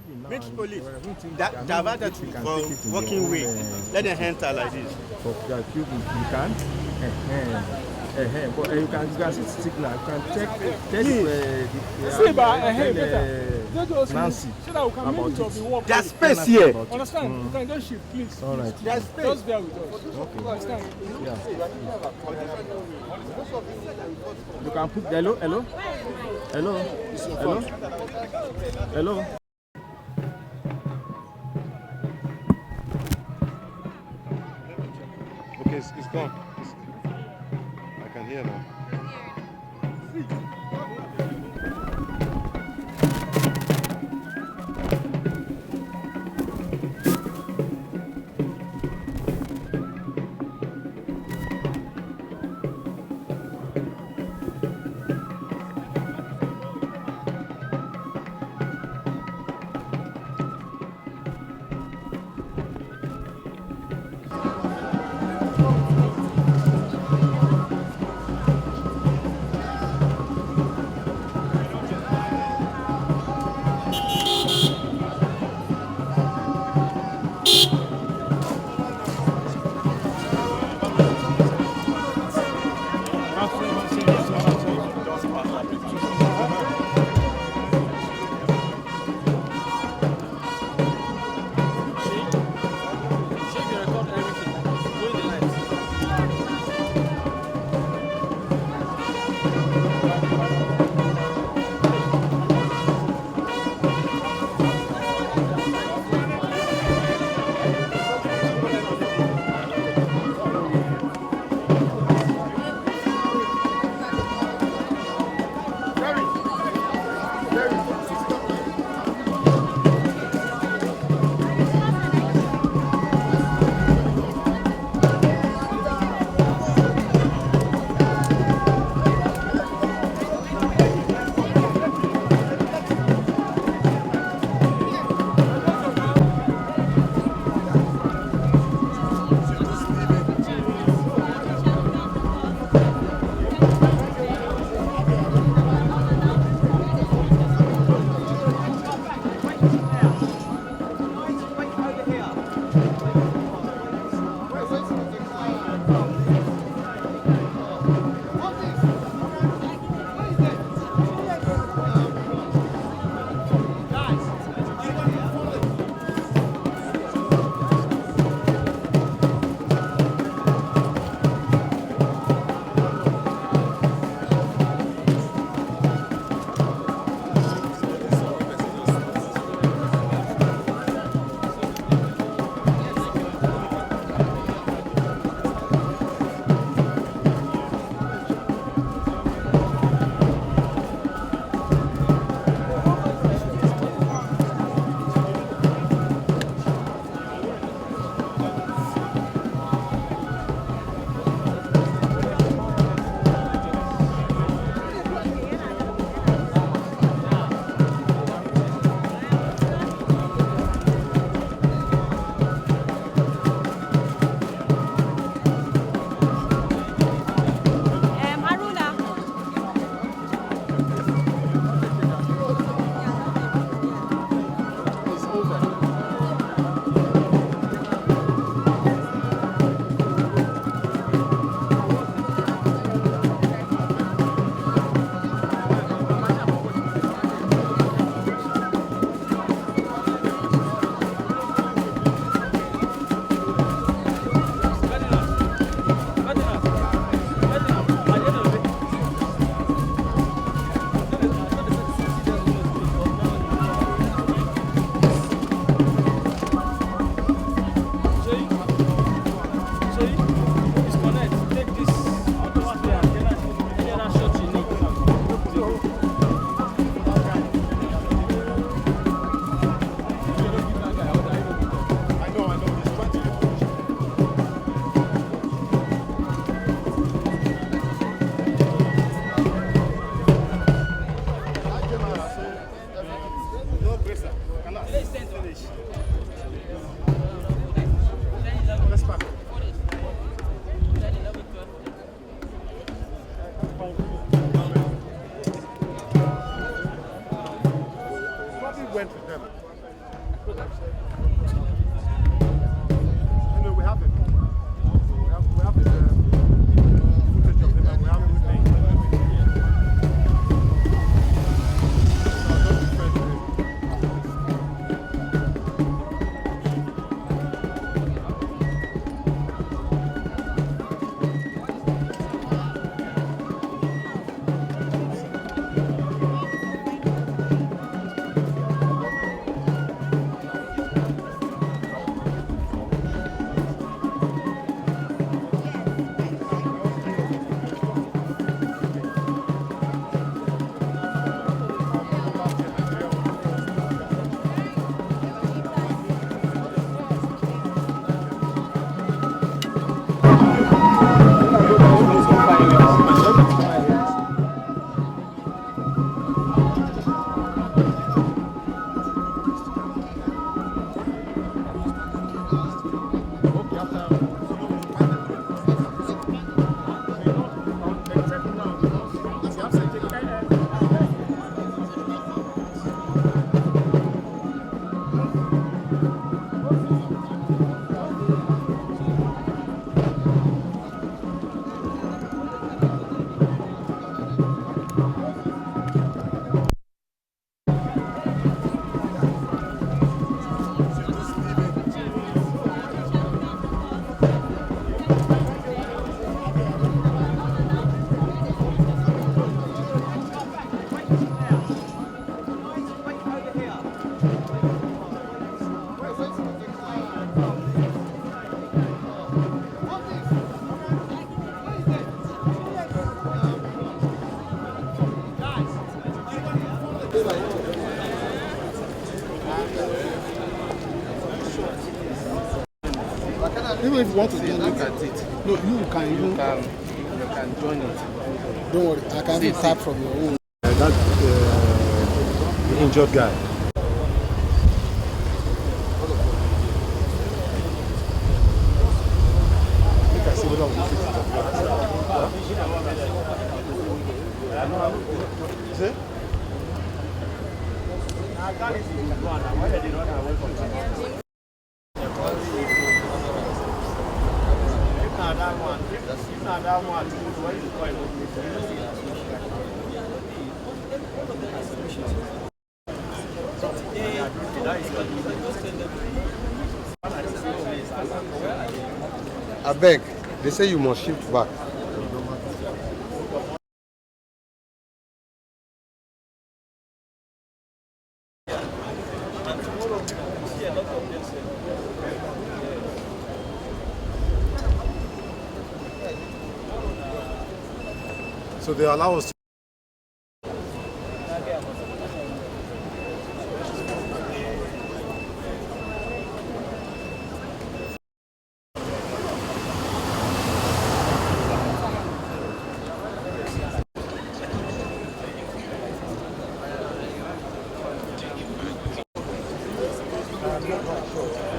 Meet police. Divert that for walking way. Let them enter like this. You can. But you can see signal. You can check Nancy about it. There's space here. Understand? You can just shift, please. All right. There's space. Just bear with us. Okay. Understand? Yeah. You can put hello. Okay, it's gone. I can hear now. Went with them. Anyway, we have it. We have the footage of him and we have everything. Even if you want to look at it, no, you can join it. Don't worry, I can even tap from your own. That's the injured guy. I can see whether we fit it. I beg, they say you must shift back. So they allow us to. I'm not sure.